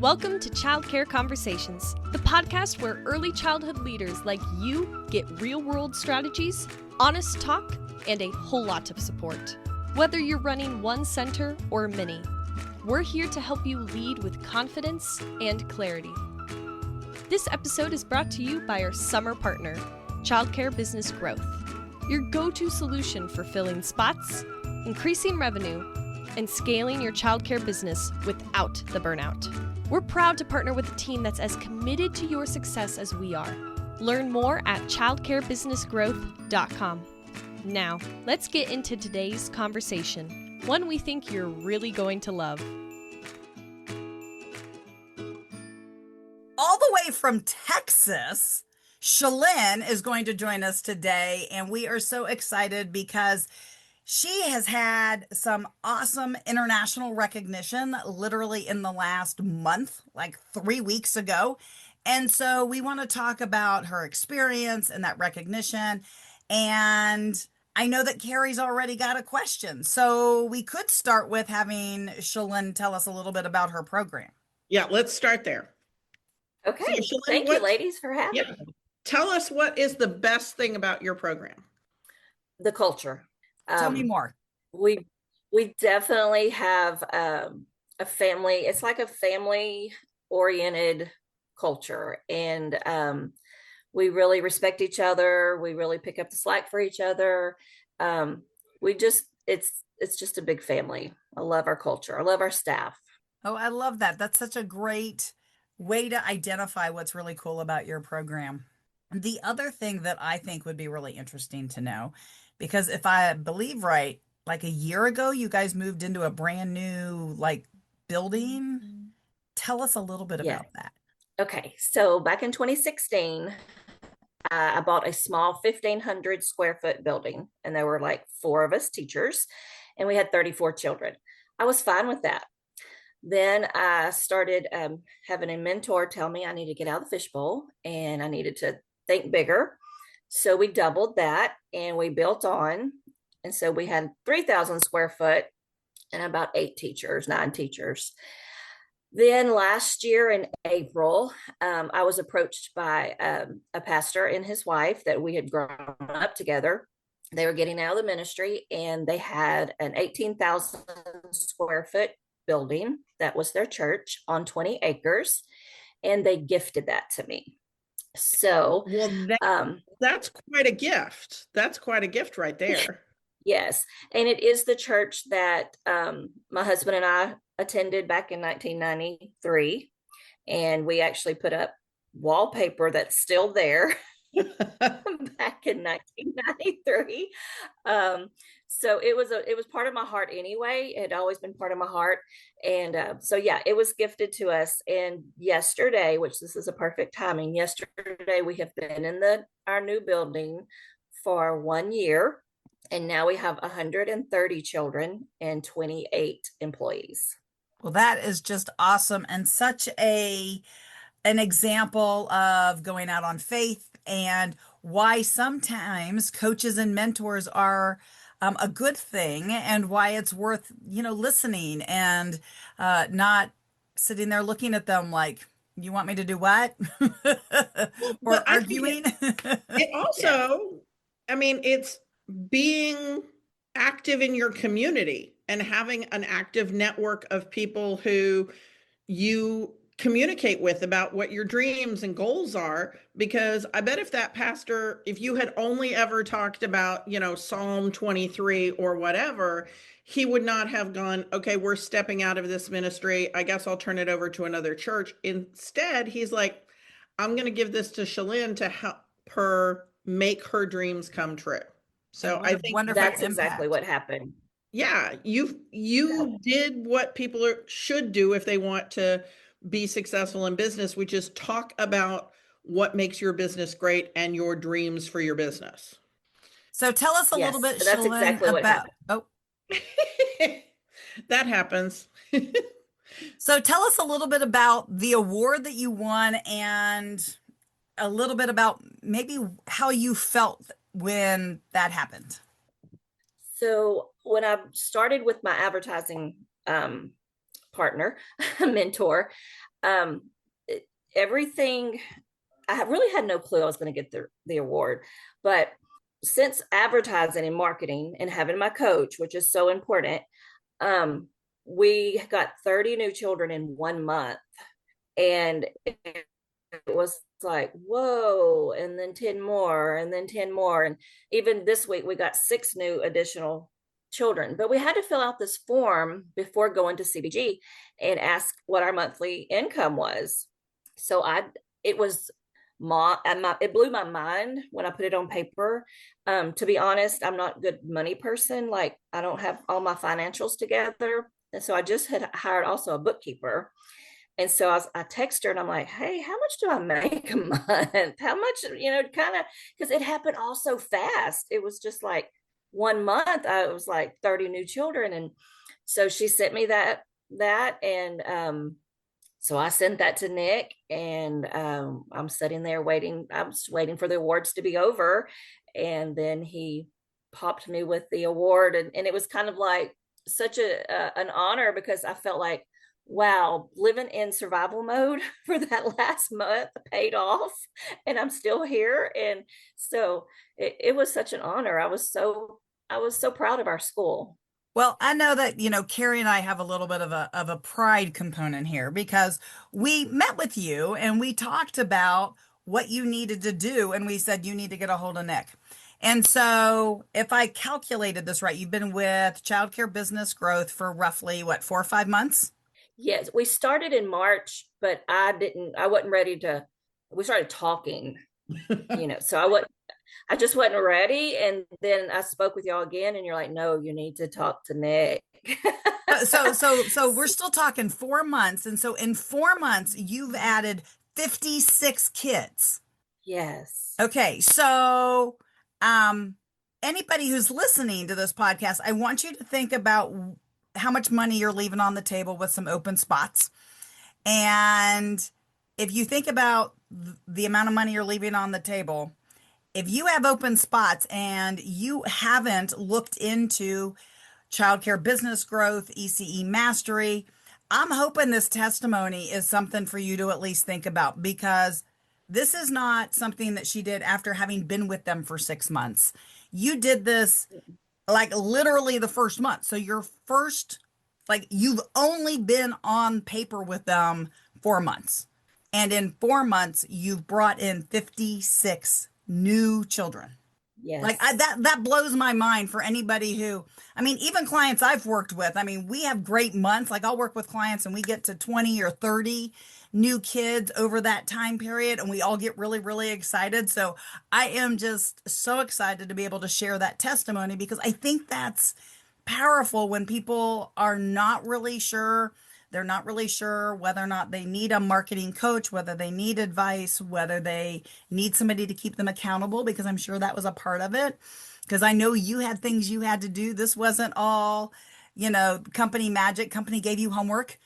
Welcome to Childcare Conversations, the podcast where early childhood leaders like you get real-world strategies, honest talk, and a whole lot of support. Whether you're running one center or many, we're here to help you lead with confidence and clarity. This episode is brought to you by our summer partner, Childcare Business Growth, your go-to solution for filling spots, increasing revenue, and scaling your childcare business without the burnout. We're proud to partner with a team that's as committed to your success as we are. Learn more at childcarebusinessgrowth.com. Now, let's get into today's conversation, one we think you're really going to love. All the way from Texas, Chelyn is going to join us today, and we are so excited because she has had some awesome international recognition literally in the last month, like 3 weeks ago. And so we want to talk about her experience and that recognition. And I know that Carrie's already got a question. So we could start with having Chelyn tell us a little bit about her program. Yeah, let's start there. Okay, So, Chelyn, thank you, ladies, for having me. Tell us what is the best thing about your program? The culture. Tell me more. We definitely have a family. It's like a family-oriented culture, and we really respect each other. We really pick up the slack for each other. It's just a big family. I love our culture. I love our staff. Oh, I love that. That's such a great way to identify what's really cool about your program. The other thing that I think would be really interesting to know, because if I believe right, like a year ago, you guys moved into a brand new building. Tell us a little bit about that. Okay, so back in 2016, I bought a small 1,500 square foot building, and there were like 4 of us teachers, and we had 34 children. I was fine with that. Then I started having a mentor tell me I need to get out of the fishbowl and I needed to think bigger. So we doubled that and we built on. And so we had 3,000 square foot and about 9 teachers. Then last year in April, I was approached by a pastor and his wife that we had grown up together. They were getting out of the ministry and they had an 18,000 square foot building that was their church on 20 acres. And they gifted that to me. So that's quite a gift. That's quite a gift right there. Yes. And it is the church that my husband and I attended back in 1993. And we actually put up wallpaper that's still there back in 1993. So it was part of my heart anyway. It had always been part of my heart. And it was gifted to us. And yesterday, which this is a perfect timing, yesterday we have been in our new building for 1 year. And now we have 130 children and 28 employees. Well, that is just awesome. And such an example of going out on faith and why sometimes coaches and mentors are a good thing, and why it's worth, listening and not sitting there looking at them like, you want me to do what? Or arguing. It also, it's being active in your community and having an active network of people who you communicate with about what your dreams and goals are. Because I bet if that pastor, if you had only ever talked about, Psalm 23 or whatever, he would not have gone, okay, we're stepping out of this ministry. I guess I'll turn it over to another church. Instead, he's like, I'm going to give this to Chelyn to help her make her dreams come true. So I think that's exactly what happened. Yeah, you did what people should do if they want to be successful in business, which is talk about what makes your business great and your dreams for your business. So tell us a little bit, that's Chelyn, exactly what about. happened. That happens. So tell us a little bit about the award that you won and a little bit about maybe how you felt when that happened. So when I started with my advertising partner, mentor, um, everything, I really had no clue I was going to get the award. But since advertising and marketing and having my coach, which is so important, we got 30 new children in 1 month. And it was like, whoa, and then 10 more, and then 10 more. And even this week, we got 6 new additional children. But we had to fill out this form before going to CBG and ask what our monthly income was. So it was it blew my mind when I put it on paper. To be honest, I'm not a good money person. Like, I don't have all my financials together. And so I just had hired also a bookkeeper. And so I text her and I'm like, hey, how much do I make a month? How much, kind of, because it happened all so fast. It was just like 1 month, I was like 30 new children. And so she sent me that. And so I sent that to Nick, and I'm sitting there waiting. I was waiting for the awards to be over. And then he popped me with the award. And it was kind of like such an honor, because I felt like, wow, living in survival mode for that last month paid off, and I'm still here. And so it was such an honor. I was so proud of our school. Well, I know that, Carrie and I have a little bit of a pride component here because we met with you and we talked about what you needed to do. And we said, you need to get a hold of Nick. And so if I calculated this right, you've been with Childcare Business Growth for roughly, what, 4 or 5 months? Yes, we started in March, but I wasn't ready to, we started talking, so I just wasn't ready. And then I spoke with y'all again, and you're like, no, you need to talk to Nick. So we're still talking 4 months. And so in 4 months, you've added 56 kids. Yes. Okay. So, anybody who's listening to this podcast, I want you to think about how much money you're leaving on the table with some open spots. And if you think about the amount of money you're leaving on the table, if you have open spots and you haven't looked into childcare business growth, ECE mastery, I'm hoping this testimony is something for you to at least think about, because this is not something that she did after having been with them for 6 months. You did this like literally the first month. So you've only been on paper with them 4 months. And in 4 months, you've brought in 56 new children. Yes. Like that blows my mind for anybody who, even clients I've worked with, we have great months. Like, I'll work with clients and we get to 20 or 30 new kids over that time period, and we all get really, really excited. So I am just so excited to be able to share that testimony, because I think that's powerful when people are not really sure. They're not really sure whether or not they need a marketing coach, whether they need advice, whether they need somebody to keep them accountable, because I'm sure that was a part of it. Because I know you had things you had to do. This wasn't all, company magic. Company gave you homework.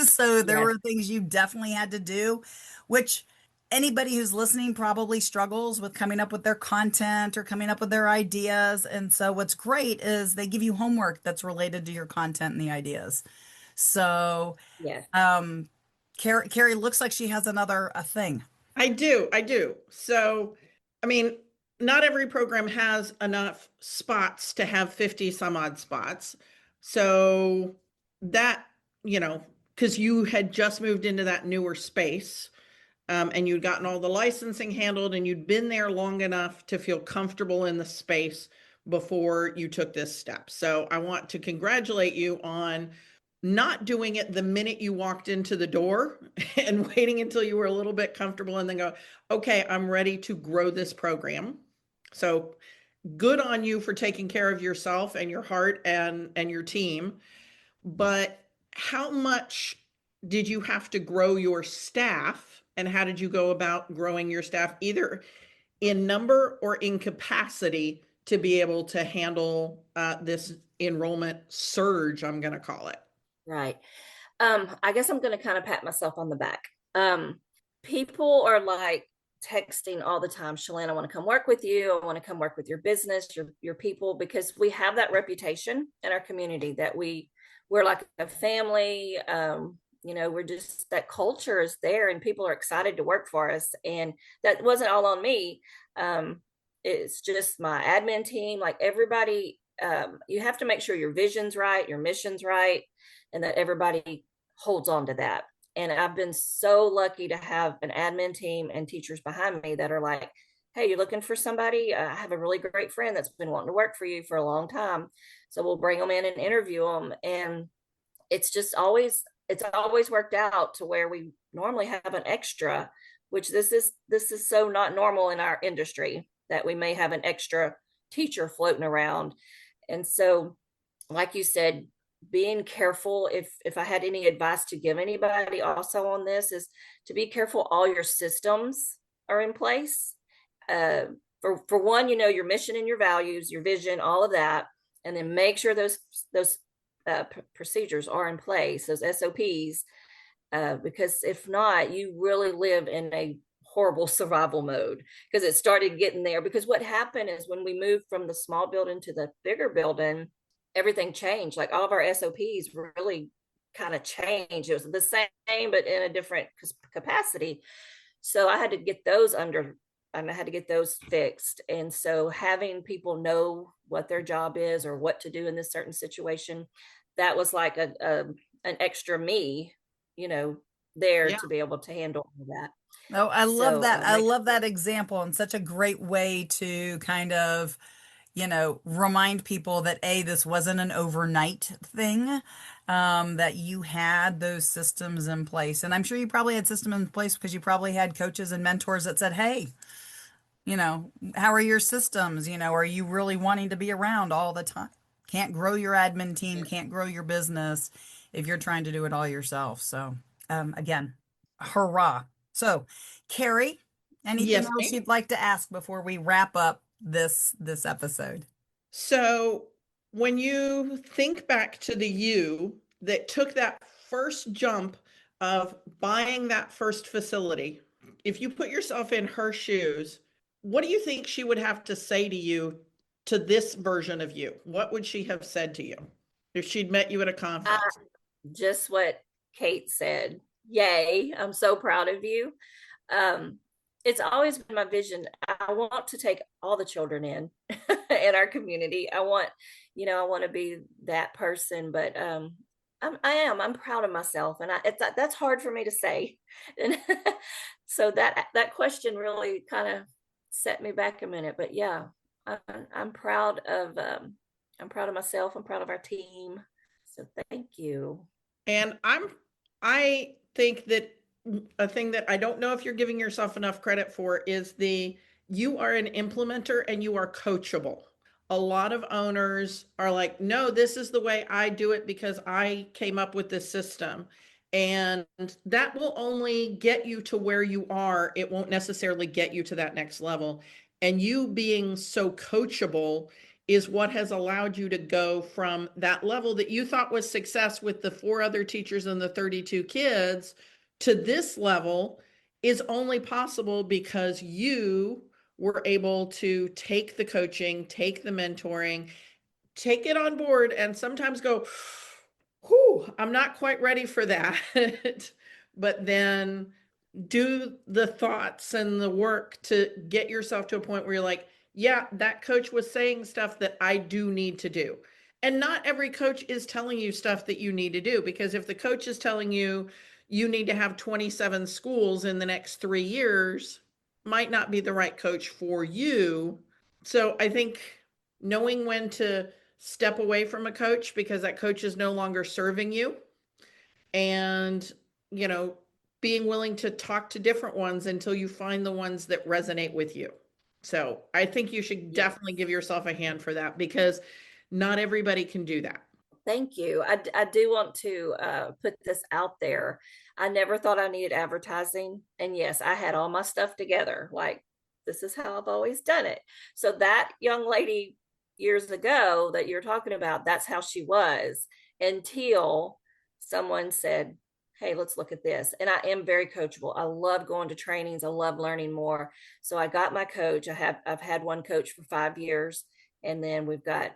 So there were things you definitely had to do, which anybody who's listening probably struggles with coming up with their content or coming up with their ideas. And so what's great is they give you homework that's related to your content and the ideas. So, yes. Carrie looks like she has another thing. I do. So, not every program has enough spots to have 50 some odd spots. So that, because you had just moved into that newer space, and you'd gotten all the licensing handled, and you'd been there long enough to feel comfortable in the space before you took this step. So I want to congratulate you on not doing it the minute you walked into the door and waiting until you were a little bit comfortable and then go, okay, I'm ready to grow this program. So good on you for taking care of yourself and your heart and your team. But how much did you have to grow your staff, and how did you go about growing your staff, either in number or in capacity, to be able to handle this enrollment surge, I'm going to call it? Right. I guess I'm going to kind of pat myself on the back. People are like texting all the time, Chelyn, I want to come work with you. I want to come work with your business, your people, because we have that reputation in our community that we we're like a family. We're just, that culture is there and people are excited to work for us. And that wasn't all on me. It's just my admin team, like everybody. You have to make sure your vision's right, your mission's right, and that everybody holds on to that. And I've been so lucky to have an admin team and teachers behind me that are like, hey, you're looking for somebody? I have a really great friend that's been wanting to work for you for a long time. So we'll bring them in and interview them. And it's always worked out to where we normally have an extra, which this is so not normal in our industry, that we may have an extra teacher floating around. And so, like you said, being careful, if I had any advice to give anybody also on this, is to be careful all your systems are in place. For one, your mission and your values, your vision, all of that, and then make sure those procedures are in place, those SOPs, because if not, you really live in a horrible survival mode, because it started getting there. Because what happened is when we moved from the small building to the bigger building, everything changed. Like all of our SOPs really kind of changed. It was the same, but in a different capacity. So I had to get those fixed. And so having people know what their job is or what to do in this certain situation, that was like an extra me, there to be able to handle that. Oh, I love that. I love sure. that example, and such a great way to kind of, remind people that this wasn't an overnight thing, that you had those systems in place. And I'm sure you probably had systems in place because you probably had coaches and mentors that said, hey, how are your systems? Are you really wanting to be around all the time? Can't grow your admin team, can't grow your business if you're trying to do it all yourself. So, again, hurrah. So, Carrie, anything Yes, else ma'am. you'd like to ask before we wrap up this episode? So when you think back to the you that took that first jump of buying that first facility, if you put yourself in her shoes, what do you think she would have to say to you, to this version of you? What would she have said to you if she'd met you at a conference? Just what Kate said. Yay, I'm so proud of you. um, it's always been my vision. I want to take all the children in our community. I want to be that person. But I'm proud of myself, and that's hard for me to say. And so that question really kind of set me back a minute. But yeah, I'm proud of myself. I'm proud of our team. So thank you. And I think that a thing that I don't know if you're giving yourself enough credit for is you are an implementer and you are coachable. A lot of owners are like, no, this is the way I do it because I came up with this system. And that will only get you to where you are. It won't necessarily get you to that next level. And you being so coachable is what has allowed you to go from that level that you thought was success with the 4 other teachers and the 32 kids to this level is only possible because you were able to take the coaching, take the mentoring, take it on board, and sometimes go, whew, I'm not quite ready for that. But then do the thoughts and the work to get yourself to a point where you're like, yeah, that coach was saying stuff that I do need to do. And not every coach is telling you stuff that you need to do, because if the coach is telling you you need to have 27 schools in the next 3 years, might not be the right coach for you. So I think knowing when to step away from a coach because that coach is no longer serving you, and, you know, being willing to talk to different ones until you find the ones that resonate with you. So I think you should Yes. definitely give yourself a hand for that, because not everybody can do that. Thank you. I do want to put this out there. I never thought I needed advertising. And yes, I had all my stuff together. Like, this is how I've always done it. So that young lady years ago that you're talking about, that's how she was, until someone said, hey, let's look at this. And I am very coachable. I love going to trainings. I love learning more. So I got my coach. I've had one coach for 5 years. And then we've got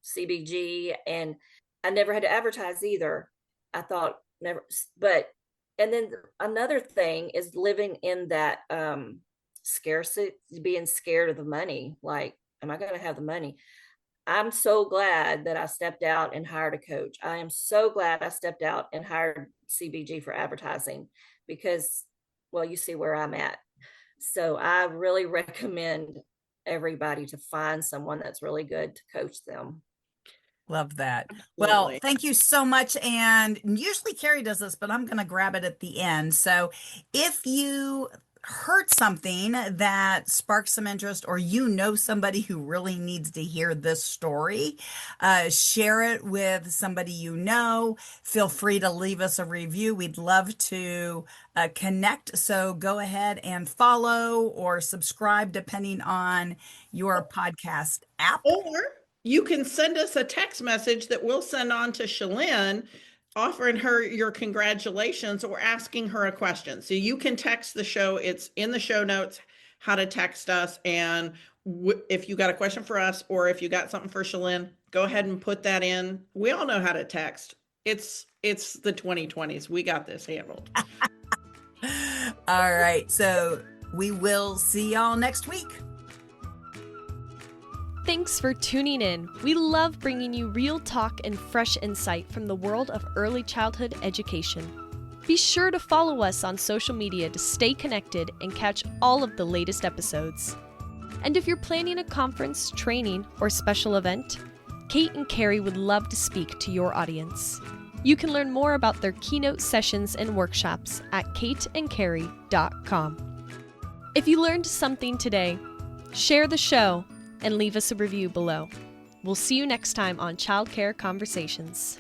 CBG. And I never had to advertise either. I thought never, but, and then another thing is living in that scarcity, being scared of the money. Like, am I going to have the money? I'm so glad that I stepped out and hired a coach. I am so glad I stepped out and hired CBG for advertising because, well, you see where I'm at. So I really recommend everybody to find someone that's really good to coach them. Love that. Well, Absolutely. thank you so much. And usually Carrie does this, but I'm going to grab it at the end. So if you heard something that sparked some interest, or you know somebody who really needs to hear this story, share it with somebody you know. Feel free to leave us a review. We'd love to connect. So go ahead and follow or subscribe depending on your podcast app. Or you can send us a text message that we'll send on to Chelyn, offering her your congratulations or asking her a question. So you can text the show. It's in the show notes how to text us. And if you got a question for us or if you got something for Chelyn, go ahead and put that in. We all know how to text. It's the 2020s. We got this handled. All right. So we will see y'all next week. Thanks for tuning in. We love bringing you real talk and fresh insight from the world of early childhood education. Be sure to follow us on social media to stay connected and catch all of the latest episodes. And if you're planning a conference, training, or special event, Kate and Carrie would love to speak to your audience. You can learn more about their keynote sessions and workshops at kateandcarrie.com. If you learned something today, share the show and leave us a review below. We'll see you next time on Childcare Conversations.